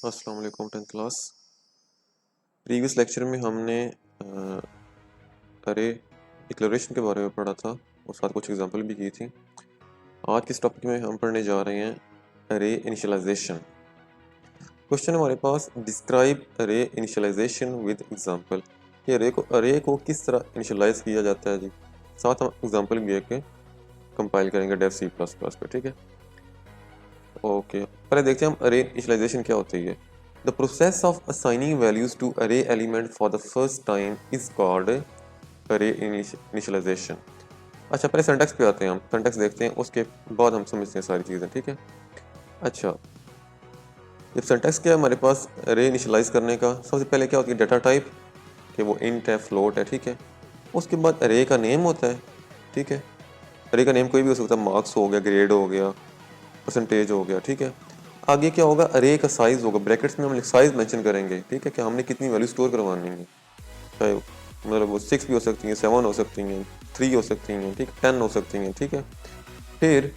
अस्सलाम वालेकुम 10th class. Previous lecture में हमने अरे डिक्लेरेशन के बारे में पढ़ा था और साथ कुछ एग्जांपल भी की थी। आज के इस टॉपिक में हम पढ़ने जा रहे हैं अरे इनिशियलाइजेशन। क्वेश्चन हमारे पास डिस्क्राइब अरे इनिशियलाइजेशन विद एग्जांपल कि अरे को किस तरह इनिशियलाइज किया जाता है जी। साथ हम एग्जांपल भी एक कंपाइल करेंगे डेव सी प्लस प्लस पे, ठीक है। ओके, पहले देखते हैं हम अरे इनिशियलाइजेशन क्या होती है। The process of assigning values to array element for the first time is called array initialization। अच्छा, पहले सिंटैक्स पे आते हैं, हम सिंटैक्स देखते हैं, उसके बाद हम समझते हैं सारी चीज़ें, ठीक है। अच्छा, जब सिंटैक्स क्या है हमारे पास अरे इनिशियलाइज करने का, सबसे पहले क्या होती है डाटा टाइप कि वो इंट है, फ्लोट है, ठीक है। उसके बाद अरे का नेम होता है, ठीक है। अरे का नेम कोई भी हो सकता है, मार्क्स हो गया, ग्रेड हो गया, परसेंटेज हो गया, ठीक है। आगे क्या होगा, अरे का साइज होगा, ब्रैकेट्स में हम साइज मेंशन करेंगे, ठीक है, कि हमने कितनी वैल्यू स्टोर करवानी है। चाहे मतलब वो 6 भी हो सकती हैं, 7 हो सकती हैं, 3 हो सकती हैं, ठीक, 10 हो सकती हैं, ठीक है। फिर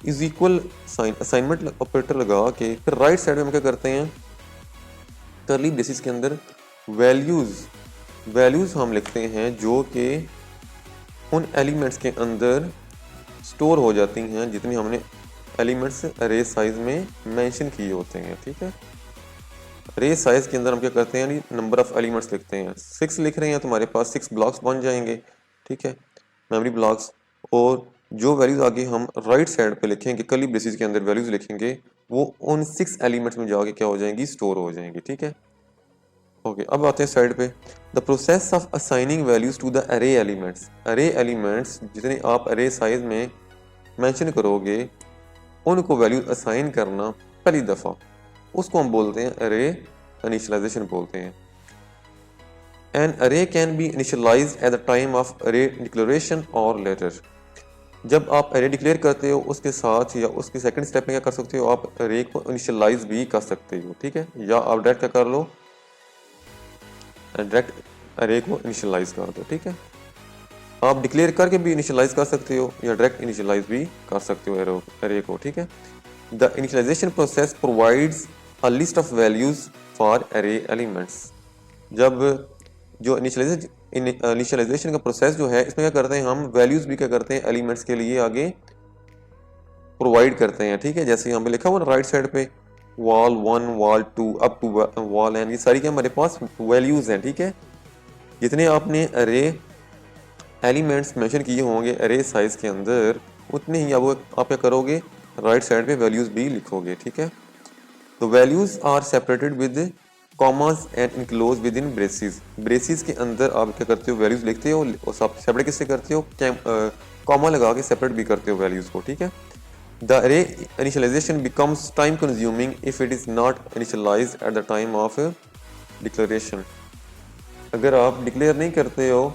is equal sign assignment operator लगा के फिर राइट साइड में हम क्या करते हैं, करली ब्रेसिस के अंदर वैल्यूज हम लिखते हैं जो कि उन एलिमेंट्स के अंदर स्टोर हो जाती हैं जितनी हमने एलिमेंट्स अरे साइज में मेंशन किए होते हैं, ठीक है। अरे साइज के अंदर हम क्या करते हैं, नंबर ऑफ एलिमेंट्स लिखते हैं। 6 लिख रहे हैं तो हमारे पास 6 ब्लॉक्स बन जाएंगे, ठीक है, मेमोरी ब्लॉक्स। और जो वैल्यूज आगे हम राइट साइड पे लिखेंगे, कर्ली ब्रेसिस के अंदर वैल्यूज लिखेंगे, वो उन 6 एलिमेंट्स में जाके क्या हो जाएंगी, स्टोर हो जाएंगी, ठीक है। ओके, अब आते हैं साइड पे। The process of assigning values to the array elements जितने आप अरे साइज में मेंशन करोगे, उनको वैल्यूज असाइन करना पहली दफ़ा, उसको हम बोलते हैं अरे इनिशियलाइजेशन बोलते हैं। एन अरे can be initialised at the time of अरे डिक्लेरेशन और लेटर। जब आप अरे डिक्लेयर करते हो उसके साथ या उसके सेकंड स्टेप में क्या कर सकते हो, आप अरे को इनिशियलाइज भी कर सकते हो, ठीक है। या आप डायरेक्ट क्या कर लो, डायरेक्ट अरे को इनिशियलाइज कर दो, ठीक है। आप डिक्लेयर करके भी इनिशियलाइज कर सकते हो या डायरेक्ट इनिशियलाइज भी कर सकते हो अरे को, ठीक है। The initialization process provides a list of values for array elements. जब जो इनिशियलाइजेशन का प्रोसेस जो है, इसमें क्या करते हैं हम, वैल्यूज भी क्या करते हैं एलिमेंट्स के लिए आगे प्रोवाइड करते हैं, ठीक है। जैसे यहाँ पे लिखा हुआ राइट साइड पे val 1 val 2 up to val N, ये सारी क्या हमारे पास वैल्यूज हैं, ठीक है। जितने आपने अरे एलिमेंट्स मेंशन किए होंगे अरे साइज के अंदर, उतने ही आप क्या करोगे, राइट साइड पे वैल्यूज भी लिखोगे, ठीक है। तो values are separated with commas and enclose within braces. Braces के अंदर आप क्या करते हो, वैल्यूज लिखते हो और सेपरेट किससे करते हो, कॉमा लगा के सेपरेट भी करते हो वैल्यूज को, ठीक है। The array initialization becomes time consuming if it is not initialized at the time of declaration. अगर आप डिक्लेयर नहीं करते हो,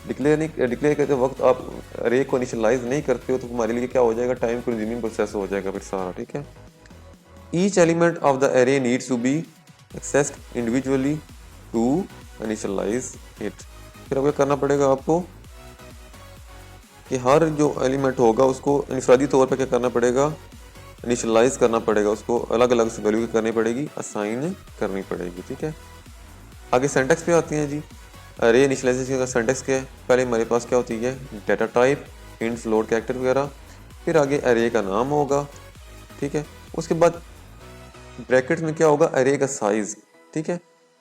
डिक्लेयर करते वक्त आप अरे को इनिशियलाइज नहीं करते हो, तो हमारे लिए क्या हो जाएगा, टाइम कंज्यूमिंग प्रोसेस हो जाएगा फिर सारा, ठीक है। Each element of the array needs to be accessed individually to initialize it। फिर अब क्या करना पड़ेगा आपको कि हर जो एलिमेंट होगा उसको इनफरादी तौर पर क्या करना पड़ेगा, इनिशियलाइज करना पड़ेगा, उसको अलग अलग से वैल्यू करनी पड़ेगी, असाइन करनी पड़ेगी, ठीक है। आगे सेंटेक्स पे आती हैं जी। अरे इनिशियलाइजेशन का सेंटेक्स क्या है, पहले हमारे पास क्या होती है, data type, int, float, character वगैरह। फिर आगे अरे का नाम होगा, ठीक है। उसके बाद ब्रैकेट्स में क्या होगा, अरे का साइज, ठीक है।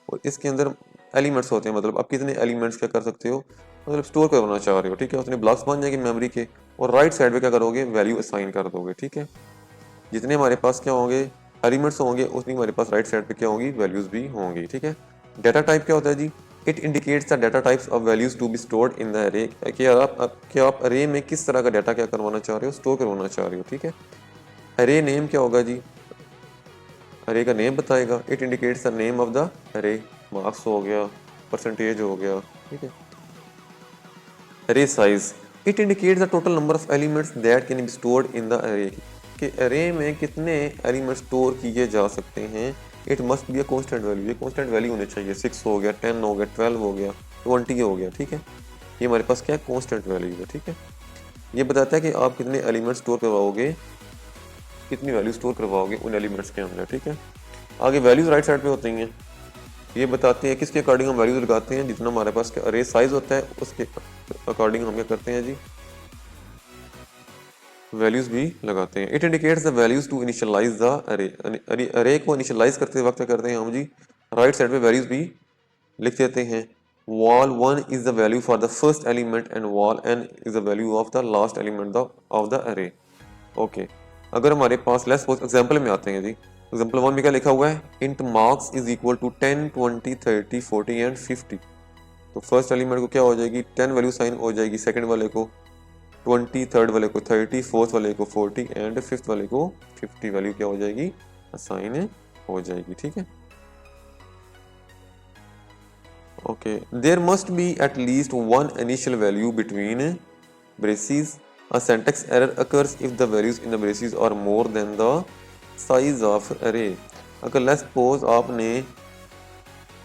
और इसके अंदर एलिमेंट्स होते हैं, मतलब आप कितने एलिमेंट्स क्या कर सकते हो, मतलब स्टोर करना चाह रहे हो, ठीक है। उतने ब्लॉक्स बन जाएंगे मेमोरी के, और राइट साइड पे क्या करोगे, वैल्यू असाइन कर दोगे, ठीक है। जितने हमारे पास क्या होंगे एलिमेंट्स होंगे, उतनी हमारे पास राइट साइड पे क्या होंगी, वैल्यूज भी होंगी, ठीक है। डाटा टाइप क्या होता है जी, it indicates the data types of values to be stored in the array. कि आप अरे में किस तरह का डाटा क्या करवाना चाह रहे हो, स्टोर करवाना चाह रहे हो, ठीक है। अरे नेम क्या होगा जी, अरे का नेम बताएगा, it indicates the name of the अरे, मार्क्स हो गया, परसेंटेज हो गया, ठीक है। अरे size, it indicates the total number of elements that can be stored in the array. कि अरे में कितने एलिमेंट्स स्टोर किए जा सकते हैं। It must be a constant value, ये कांस्टेंट वैल्यू होनी चाहिए, 6 हो गया, 10 हो गया, 12 हो गया, 20 हो गया, ठीक है। ये हमारे पास क्या है, कांस्टेंट वैल्यू है, ठीक है। ये बताता है कि आप कितने एलिमेंट्स स्टोर करवाओगे, कितनी वैल्यू स्टोर करवाओगे उन एलिमेंट्स के अंदर, ठीक है। आगे वैल्यूज राइट साइड पे होती हैं, ये बताते हैं किसके अकॉर्डिंग हम वैल्यूज लगाते हैं, जितना हमारे पास अरे साइज होता है उसके अकॉर्डिंग हम क्या करते हैं जी, वैल्यूज भी लगाते हैं। It indicates the values to initialize the array, array को इनिशियलाइज करते वक्त क्या करते हैं हम जी, राइट साइड पे वैल्यूज भी लिख देते हैं। Wall 1 is the value for the first element and wall n is the value of the last element of the अरे। ओके, अगर हमारे पास लेट्स सपोज एग्जांपल में आते हैं जी, एग्जांपल 1 में क्या लिखा हुआ है, int marks is equal to 10 20 30 40 and 50। तो फर्स्ट एलिमेंट को क्या हो जाएगी, 10 वैल्यू साइन हो जाएगी, सेकंड वाले को 20, थर्ड वाले को 30, फोर्थ वाले को 40 एंड फिफ्थ वाले को 50 वैल्यू क्या हो जाएगी, असाइन हो जाएगी। ठीक है, okay, there must be at least one initial value between braces. A syntax error occurs if the values in the braces are more than the size of array। अगर लेट्स सपोज आपने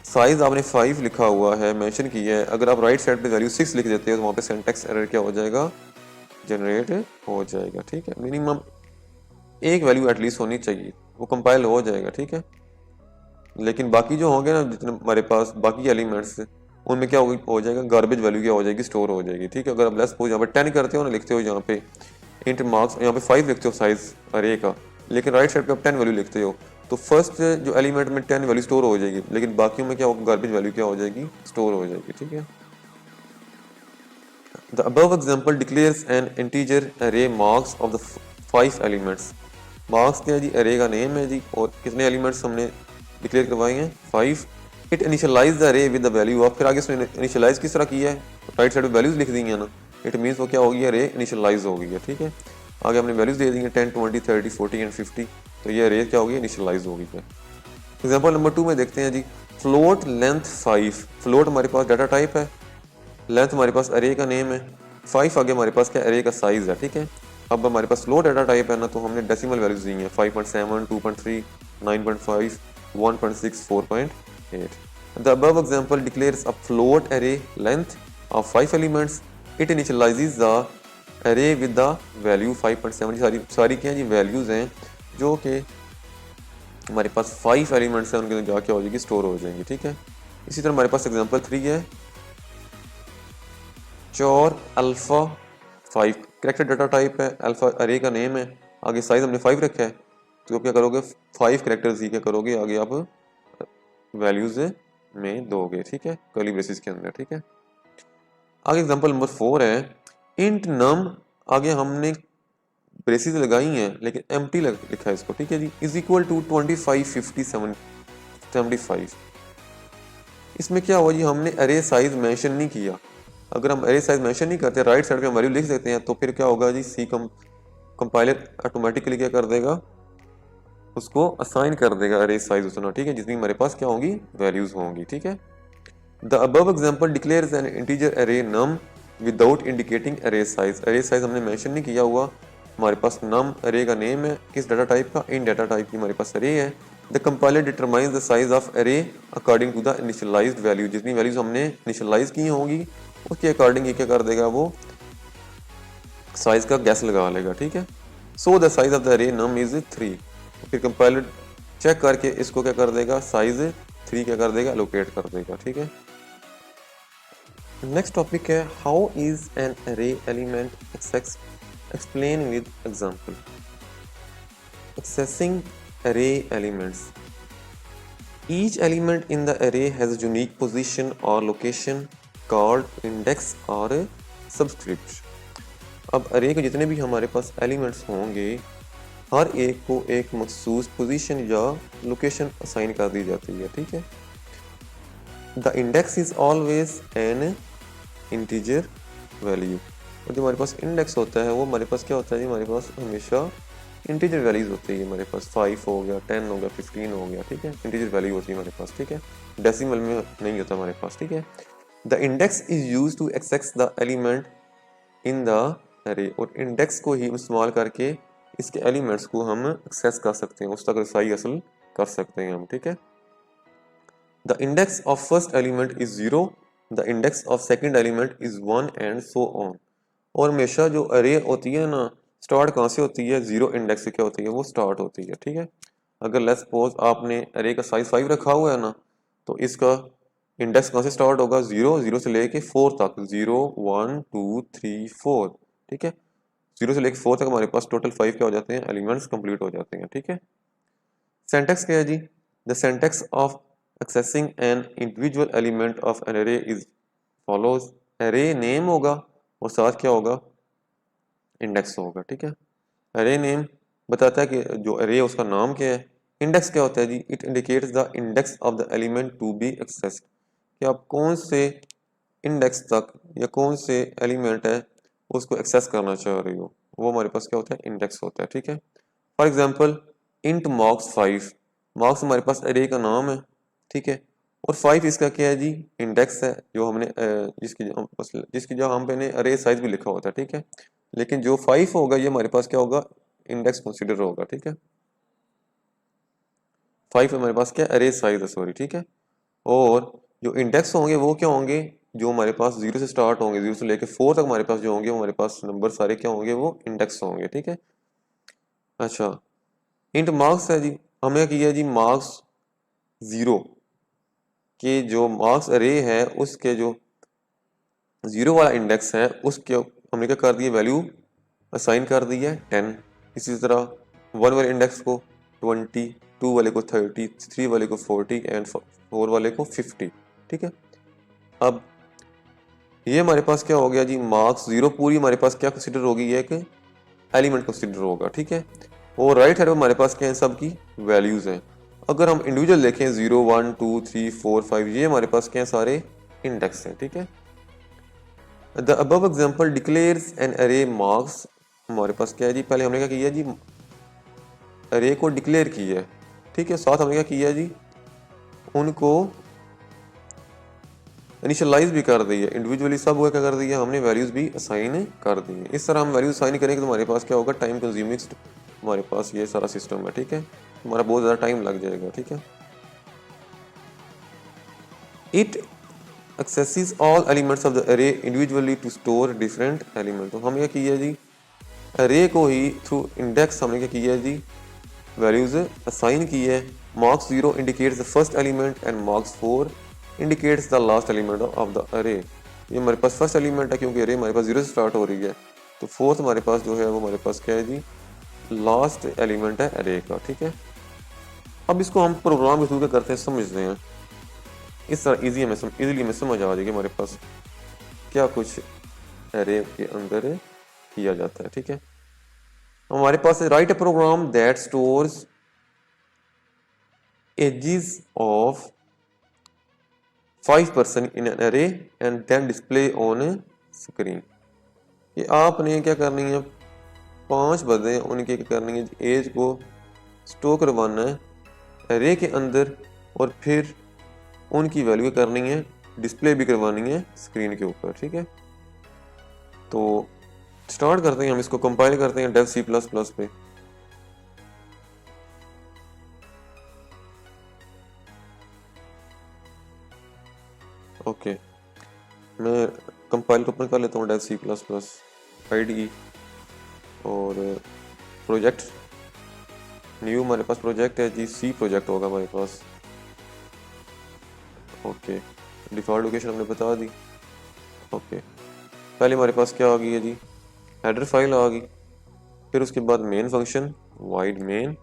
size आपने 5 लिखा हुआ है, mention किया है, अगर आप राइट साइड पे वैल्यू 6 लिख देते हो तो वहाँ पे सिंटैक्स एरर क्या हो जाएगा, जनरेट हो जाएगा। ठीक है, मिनिमम एक वैल्यू एटलीस्ट होनी चाहिए, वो कंपाइल हो जाएगा। ठीक है, लेकिन बाकी जो होंगे ना, जितने हमारे पास बाकी एलिमेंट्स, उनमें क्या हो जाएगा, गार्बेज वैल्यू क्या हो जाएगी, स्टोर हो जाएगी। ठीक है, अगर आप लेट्स सपोज यहाँ पे 10 करते हो ना, लिखते हो यहाँ पे इंट मार्क्स, यहाँ पे 5 लिखते हो साइज अरे का, लेकिन राइट साइड पे आप 10 वैल्यू लिखते हो, तो फर्स्ट जो एलिमेंट में 10 वैल्यू स्टोर हो जाएगी, लेकिन बाकियों में क्या होगा, गार्बेज वैल्यू क्या हो जाएगी, स्टोर हो जाएगी। ठीक है, the above example declares an integer array marks of the 5 elements. Marks क्या है जी, अरे का नेम है जी, और कितने एलिमेंट्स हमने डिक्लेयर करवाए हैं, 5। इट इनिशियलाइज द अरे विद द वैल्यू ऑफ, फिर आगे इसने इनिशियलाइज किस तरह किया है, राइट साइड पे वैल्यूज लिख दी हैं ना, इट मीन्स वो क्या होगी, अरे इनिशियलाइज हो गई है। ठीक है, आगे हमने वैल्यूज दे दी हैं 10 20 30 40 एंड 50, तो ये अरे क्या होगी, इनिशियलाइज होगी। है एग्जाम्पल नंबर 2 में देखते हैं जी, फ्लोट लेंथ 5। फ्लोट हमारे पास डाटा टाइप है, लेंथ हमारे पास अरे का नेम है, 5 आगे हमारे पास क्या अरे का साइज है। ठीक है, अब हमारे पास फ्लोट डाटा टाइप है ना, तो हमने डेसिमल वैल्यूज दी हैं 5.7 2.3 9.5 1.6 4.8। The above example declares a float array length of 5 elements. It initializes the array with the value 5.7। सारी क्या जी, वैल्यूज हैं जो कि हमारे पास 5 एलिमेंट्स हैं, उनके अंदर जाके हो जाएगी, स्टोर हो जाएंगी। ठीक है, इसी तरह हमारे पास एग्जांपल 3 है, चोर अल्फा 5 करेक्टर डाटा टाइप है, अल्फा अरे का नेम है, आगे साइज हमने 5 रखा है, तो आप क्या करोगे, 5 करेक्टर्स ही क्या करोगे, आगे आप वैल्यूज में दोगे। ठीक है, कर्ली ब्रेसेस के अंदर। ठीक है, आगे एग्जांपल नंबर 4 है, इंट नम, आगे हमने ब्रेसेस लगाई हैं लेकिन एम्प्टी लिखा है इसको। ठीक है जी, इज इक्वल टू 25 50 75। इसमें क्या हुआ जी, हमने अरे साइज मेंशन नहीं किया। अगर हम अरे साइज मेंशन नहीं करते, राइट साइड पे हम वैल्यू लिख देते हैं, तो फिर क्या होगा जी, सी कंपाइलर ऑटोमेटिकली क्या कर देगा, उसको असाइन कर देगा अरे साइज उतना। ठीक है, जितनी हमारे पास क्या होंगी, वैल्यूज होंगी। ठीक है, the above example declares an integer अरे नम विदाउट इंडिकेटिंग अरे साइज। अरे साइज हमने मेंशन नहीं किया हुआ, हमारे पास नम अरे का नेम है, किस डाटा टाइप का, इन डाटा टाइप की हमारे पास अरे है। The compiler determines the size of array according to the initialized value. जितनी वैल्यूज हमने इनिशियलाइज की होंगी उसके अकॉर्डिंग ये क्या कर देगा, वो साइज का गैस लगा लेगा। ठीक है, so the size of the अरे नम इज 3। फिर कंपाइलर चेक करके इसको क्या कर देगा, साइज 3 क्या कर देगा, एलोकेट कर देगा। ठीक है, नेक्स्ट टॉपिक है, how is an array element explain with example. Accessing array elements, each element in the array has a unique position और लोकेशन कॉल्ड इंडेक्स और सबस्क्रिप्ट। अब अरे के जितने भी हमारे पास एलिमेंट्स होंगे, हर एक को एक मखसूस पोजीशन या लोकेशन असाइन कर दी जाती है। ठीक है, the index is always an integer value. और जो हमारे पास इंडेक्स होता है वो हमारे पास क्या होता है जी, हमारे पास हमेशा इंटीजर वैल्यूज होती है। हमारे पास 5 हो गया, 10 हो गया, 15 हो गया। ठीक है, इंटीजर वैल्यू होती है हमारे पास। ठीक है, डेसिमल में नहीं होता हमारे पास। ठीक है, the index is use to access the element in the array, और इंडेक्स को ही इस्तेमाल करके इसके एलिमेंट्स को हम एक्सेस कर सकते हैं, उस तक रसाई हासिल कर सकते हैं हम। ठीक है, the index of first element is 0, the index of second element is 1 and so on. और हमेशा जो अरे होती है ना, स्टार्ट कहाँ से होती है, 0 इंडेक्स से क्या होती है, वो स्टार्ट होती है। ठीक है, अगर लेट्स सपोज आपने अरे का साइज 5 रखा हुआ है ना, तो इसका इंडेक्स कहाँ से स्टार्ट होगा, 0 से लेके 4 तक, 0 1 2 3 4, ठीक है। 0 से लेके 4 तक हमारे पास टोटल 5 क्या हो जाते हैं, एलिमेंट्स कंप्लीट हो जाते हैं, ठीक है। सिंटैक्स क्या है जी, the syntax of accessing an individual element of an array is follows. Array name होगा और साथ क्या होगा, इंडेक्स होगा, ठीक है। अरे नेम बताता है कि जो अरे है उसका नाम क्या है। इंडेक्स क्या होता है जी, it indicates the index of the element to be accessed, कि आप कौन से इंडेक्स तक या कौन से एलिमेंट है उसको एक्सेस करना चाह रही हो, वो हमारे पास क्या होता है, इंडेक्स होता है, ठीक है। For example int marks 5, marks हमारे पास अरे का नाम है, ठीक है, और 5 इसका क्या है जी, इंडेक्स है, जो हमने जिसकी जो हम पे ने अरे साइज भी लिखा होता है, ठीक है। लेकिन जो 5 होगा ये हमारे पास क्या होगा, इंडेक्स कंसीडर होगा, ठीक है। 5 हमारे पास क्या, अरे साइज है, सॉरी, ठीक है। और जो इंडेक्स होंगे वो क्या होंगे, जो हमारे पास 0 से स्टार्ट होंगे, 0 से लेकर 4 तक हमारे पास जो होंगे, हमारे पास नंबर सारे क्या होंगे, वो इंडेक्स होंगे, ठीक है। अच्छा, इंट मार्क्स है जी, हमने किया जी मार्क्स 0 के जो मार्क्स अरे है उसके जो 0 वाला इंडेक्स है उसके हमने क्या कर दिया, वैल्यू असाइन कर दी है 10। इसी तरह 1 वाले इंडेक्स को 20, 2 वाले को 30, 3 वाले को 40 एंड 4 वाले को 50, ठीक है। अब ये हमारे पास क्या हो गया जी, मार्क्स 0 पूरी हमारे पास क्या कंसिडर होगी, एक एलिमेंट कंसिडर होगा, ठीक है। और राइट हैंड हमारे पास क्या है, सब की वैल्यूज हैं। अगर हम इंडिविजुअल देखें 0 1 2 3 4 5, ये हमारे पास क्या है, सारे इंडेक्स हैं, ठीक है। The above example declares an array marks, हमारे पास क्या है जी, पहले हमने क्या किया जी, अरे को डिक्लेयर किया है, ठीक है। साथ हमने क्या किया जी, उनको इनिशियलाइज भी कर दी है, इंडिविजुअली सब को क्या कर दिया हमने, वैल्यूज भी असाइन कर दी है। इस तरह हम वैल्यूज असाइन करेंगे तो हमारे पास क्या होगा, टाइम कंज्यूमिंग हमारे पास ये सारा सिस्टम है, ठीक है। हमारा बहुत ज़्यादा टाइम लग जाएगा, ठीक है। It accesses all elements of the array individually to store different element, तो हम क्या किया जी, अरे को ही थ्रू इंडेक्स हमने क्या किया जी, वैल्यूज असाइन की है। Marks 0 indicates the first element and marks 4 indicates the last element of the अरे। ये हमारे पास फर्स्ट एलिमेंट है क्योंकि अरे हमारे पास 0 से स्टार्ट हो रही है, तो फोर्थ हमारे पास जो है वो हमारे पास क्या है जी, लास्ट एलिमेंट है अरे का, ठीक है। अब इसको हम प्रोग्राम के थ्रू क्या करते हैं, समझते हैं। इस तरह इजीली हमें समझ आ जाएगी हमारे पास क्या कुछ अरे के अंदर किया जाता है, ठीक है। हमारे पास write a program that stores ages of 5 person in an array and then display on screen. ये आपने क्या करनी है, 5 बंदे उनके क्या करनी है, एज को स्टोर करवाना है अरे के अंदर, और फिर उनकी वैल्यू करनी है, डिस्प्ले भी करवानी है स्क्रीन के ऊपर, ठीक है। तो स्टार्ट करते हैं, हम इसको कंपाइल करते हैं डेव सी प्लस प्लस पे। ओके, मैं कंपाइल ओपन कर लेता हूँ Dev C plus plus IDE, और प्रोजेक्ट न्यू हमारे पास प्रोजेक्ट है जी, सी प्रोजेक्ट होगा हमारे पास। ओके, डिफ़ॉल्ट लोकेशन हमने बता दी। ओके, पहले हमारे पास क्या आ गई है जी, हेडर फाइल आ गई, फिर उसके बाद मेन फंक्शन वाइड मेन,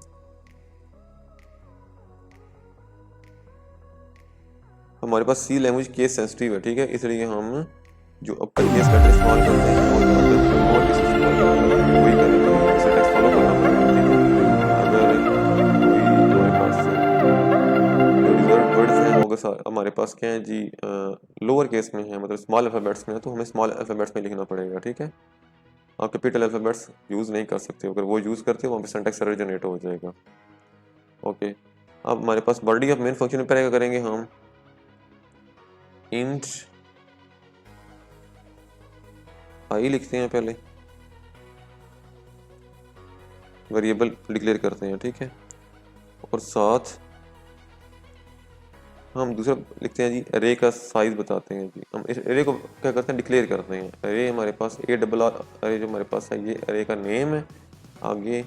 हमारे पास सी लैंग्वेज केस सेंसिटिव है, ठीक है, इसलिए हम जो अपर केस लेटर इस्तेमाल करते हैं और लोअर केस इस्तेमाल करते हैं, वही करना सिंटैक्स फॉलो करना पड़ेगा, ठीक है। अगर कोई जो हमारे पास जो रिजर्व वर्ड्स हैं वो हमारे पास क्या है जी, लोअर केस में है, मतलब स्मॉल अल्फ़ाबेट्स में है, तो हमें स्मॉल अल्फ़ाबेट्स में लिखना पड़ेगा, ठीक है। आप कैपिटल अल्फ़ाबेट्स यूज़ नहीं कर सकते, अगर वो यूज़ करते हो वहाँ पे सिंटैक्स एरर जनरेट हो जाएगा। ओके, अब हमारे पास बॉडी ऑफ मेन फंक्शन में पहले क्या करेंगे, हम इंट आई लिखते हैं, पहले वेरिएबल डिक्लेयर करते हैं, ठीक है। और साथ हम दूसरा लिखते हैं जी, अरे का साइज बताते हैं जी, हम इस अरे को क्या करते हैं, डिक्लेयर करते हैं। अरे हमारे पास ARR अरे जो हमारे पास है, ये अरे का नेम है, आगे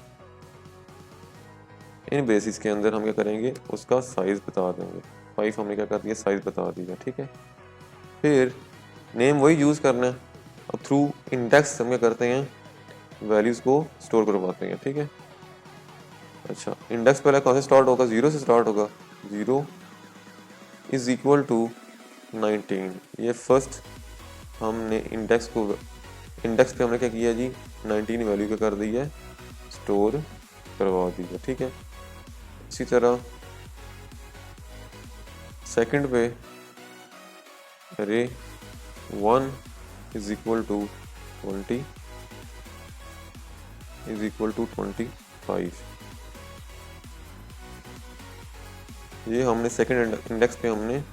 इन बेसिस के अंदर हम क्या करेंगे, उसका साइज़ बता देंगे। 5 हमने क्या कर दिया, साइज़ बता दिया, ठीक है। फिर नेम वही यूज़ करना है। अब थ्रू इंडेक्स हम क्या करते हैं, वैल्यूज़ को स्टोर करवाते हैं, ठीक है। अच्छा, इंडेक्स पहले कहाँ से स्टार्ट होगा, 0 से स्टार्ट होगा। 0 इज़ इक्वल टू 19। ये फर्स्ट हमने इंडेक्स पे हमने क्या किया जी, 19 वैल्यू क्या कर दी है, स्टोर करवा दी है, ठीक है। इसी तरह सेकंड पे array 1 is equal to 20 is equal to 25। ये हमने सेकंड इंडेक्स पे हमने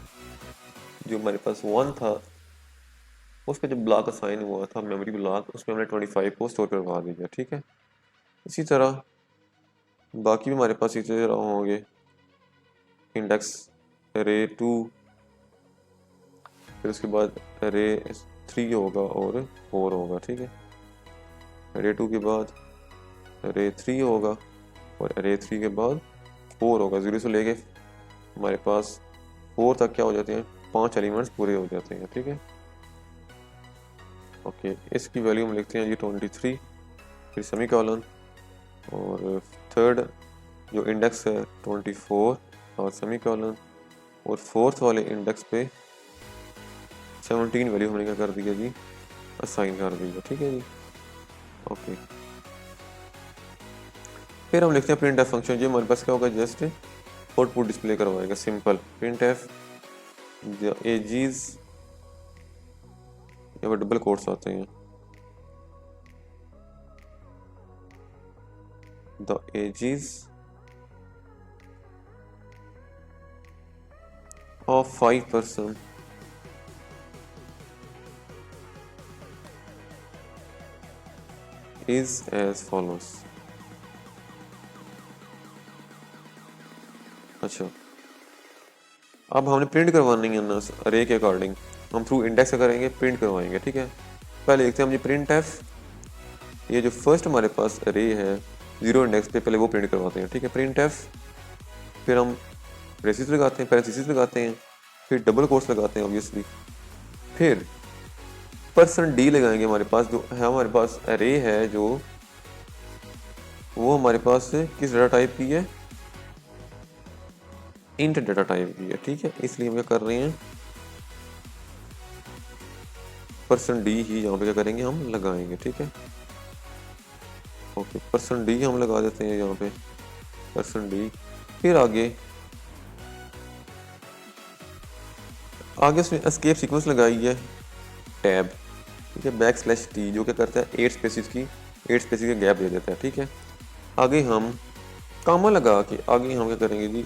जो हमारे पास 1 था उस पर जो ब्लॉक असाइन हुआ था, मेमोरी ब्लॉक, उसमें हमने 25 को स्टोर करवा दिया, ठीक है। इसी तरह बाकी भी हमारे पास इसी तरह होंगे, इंडेक्स अरे 2, फिर उसके बाद अरे 3 होगा और 4 होगा, ठीक है। अरे 2 के बाद अरे 3 होगा और अरे 3 के बाद 4 होगा। 0 से लेके हमारे पास 4 तक क्या हो जाते हैं, 5 एलिमेंट्स पूरे हो जाते हैं, ठीक है। ओके, इसकी वैल्यू हम लिखते हैं जी 23, फिर सेमी कॉलन, और थर्ड जो इंडेक्स है 24 और सेमी कॉलन, और फोर्थ वाले इंडेक्स पे 17 वैल्यू हमने क्या कर दी है जी, असाइन कर दी है, ठीक है जी। ओके, फिर हम लिखते हैं प्रिंट एफ फंक्शन। जो हमारे पास क्या होगा, जस्ट आउटपुट डिस्प्ले करवाएगा, सिंपल प्रिंट एफ एजीज, यहाँ पर डबल कोट्स आते हैं, the aegis of 5 person is as follows। अच्छा, अब हमने प्रिंट करवानी है ना अरे के अकॉर्डिंग, हम थ्रू इंडेक्स करेंगे, प्रिंट करवाएंगे, ठीक है। पहले देखते हैं हम जी प्रिंट एफ, ये जो फर्स्ट हमारे पास अरे है 0 इंडेक्स पे, पहले वो प्रिंट करवाते हैं, ठीक है। प्रिंट एफ, फिर हम ब्रेसिस लगाते हैं, पैरेंथेसिस लगाते हैं, फिर डबल कोट्स लगाते हैं ऑब्वियसली, फिर %d लगाएंगे। हमारे पास जो है, हमारे पास अरे है जो, वो हमारे पास किस डाटा टाइप की है, इंट डाटा टाइप की है, ठीक है। इसलिए हम क्या कर रहे हैं, %d ही यहाँ पे क्या करेंगे, हम लगाएंगे, ठीक है। ओके, %d हम लगा देते हैं यहाँ पे, %d। फिर आगे उसमें एस्केप सीक्वेंस लगाई है, टैब, ठीक है, \t जो क्या करता है, 8 स्पेसिस का गैप दे देता है, ठीक है। आगे हम कामा लगा के आगे हम क्या करेंगे जी,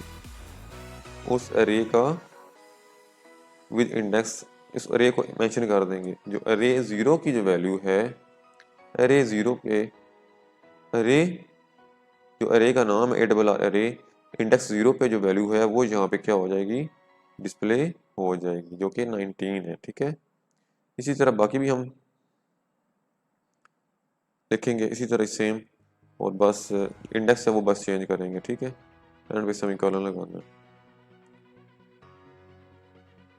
उस अरे का विद इंडेक्स, इस अरे को मेंशन कर देंगे। जो अरे 0 की जो वैल्यू है, अरे 0 पे अरे जो अरे का नाम है ARR अरे, इंडेक्स 0 पे जो वैल्यू है वो यहाँ पे क्या हो जाएगी, डिस्प्ले हो जाएगी, जो कि 19 है, ठीक है। इसी तरह बाकी भी हम देखेंगे इसी तरह सेम, और बस इंडेक्स है वो बस चेंज करेंगे, ठीक है। एंड पे सेमीकोलन लगाना है।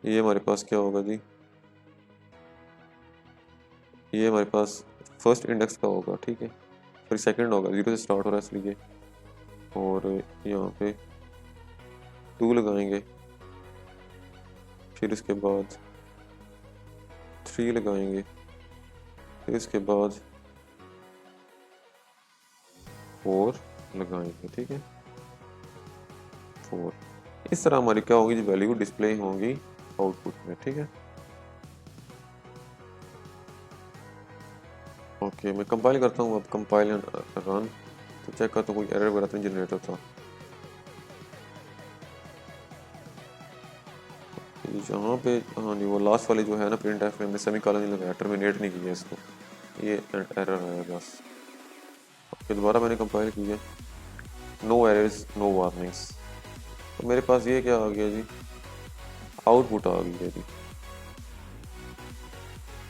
ये हमारे पास क्या होगा जी, ये हमारे पास फर्स्ट इंडेक्स का होगा, ठीक है। फिर सेकंड होगा, 0 से स्टार्ट हो रहा है इसलिए, और यहाँ पे 2 लगाएंगे, फिर इसके बाद 3 लगाएंगे, फिर इसके बाद 4 लगाएंगे, ठीक है, 4। इस तरह हमारी क्या होगी, वैल्यू डिस्प्ले होंगी आउटपुट में, ठीक है। ओके, मैं कंपाइल करता हूँ, अब कंपाइल एंड रन, तो चेक करता हूँ कोई एरर वगैरह तो नहीं जनरेट होता। यहाँ पे हाँ जी, वो लास्ट वाली जो है ना प्रिंट एफ में हमने सेमीकोलन नहीं लगाया, टर्मिनेट नहीं किया इसको, ये एरर है बस। ओके, दोबारा मैंने कंपाइल किया, नो एरर्स नो वार्निंग्स, तो मेरे पास ये क्या आ गया जी, आउटपुट आ गई है जी,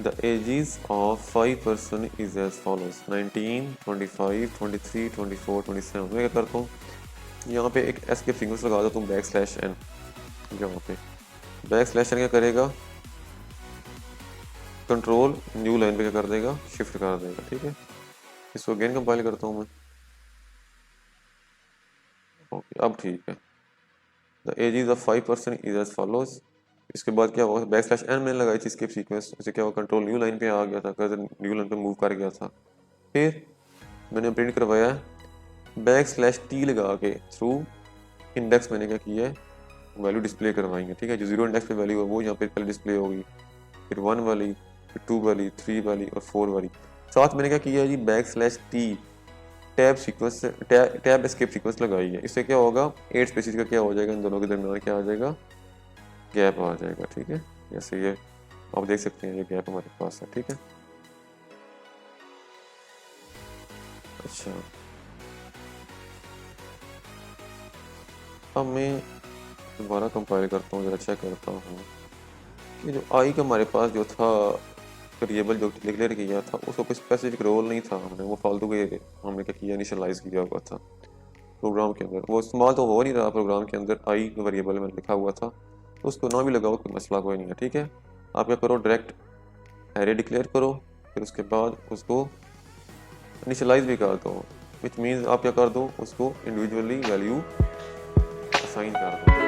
the ages of 5 person is as follows, 19, 25, 23, 24, 27। मैं क्या करता हूँ, यहाँ पे एक एस्केप सीक्वेंस लगा दो तुम \n, यहाँ पे \n क्या करेगा, कंट्रोल न्यू लाइन पे क्या कर देगा, शिफ्ट कर देगा। ठीक है, इसको अगेन कंपाइल करता हूँ मैं। ओके, अब ठीक है। The age is of 5% is as follows. इसके बाद क्या होगा, \n मैंने लगाई थी स्किप सीक्वेंस, इससे क्या हुआ, कंट्रोल न्यू लाइन पे आ गया था, कर्सर न्यू लाइन पे मूव कर गया था। फिर मैंने प्रिंट करवाया \t लगा के थ्रू इंडेक्स, मैंने क्या किया है, वैल्यू डिस्प्ले करवाई है। ठीक है, जो 0 इंडेक्स पे वैल्यू है वो यहाँ पे पहले डिस्प्ले होगी, फिर 1 वाली, फिर 2 वाली, 3 वाली और 4 वाली। साथ मैंने क्या किया है जी, \t tab sequence, tab escape sequence लगाई है। इससे क्या होगा, 8 स्पेसिस का क्या हो जाएगा, इन दोनों के दरमियान क्या आ जाएगा, गैप आ जाएगा। ठीक है, जैसे ये आप देख सकते हैं, ये गैप हमारे पास है। ठीक है, अच्छा अब मैं दोबारा कंपाइल करता हूँ, ज़रा चेक करता हूँ कि जो आई का हमारे पास जो था वेरिएबल जो डिक्लेयर किया था, उसको कोई स्पेसिफिक रोल नहीं था, हमने वो फालतू के हमने क्या किया, इनिशियलाइज किया हुआ था प्रोग्राम के अंदर, वो इस्तेमाल तो हो नहीं रहा प्रोग्राम के अंदर, आई वेरिएबल में लिखा हुआ था, तो उसको ना भी लगाओ कोई मसला कोई नहीं है। ठीक है, आप क्या करो, डायरेक्ट एरे डिक्लेयर करो, फिर उसके बाद उसको इनिशियलाइज भी कर दो, विच मीन्स आप क्या कर दो, उसको इंडिविजुअली वैल्यू असाइन कर दो।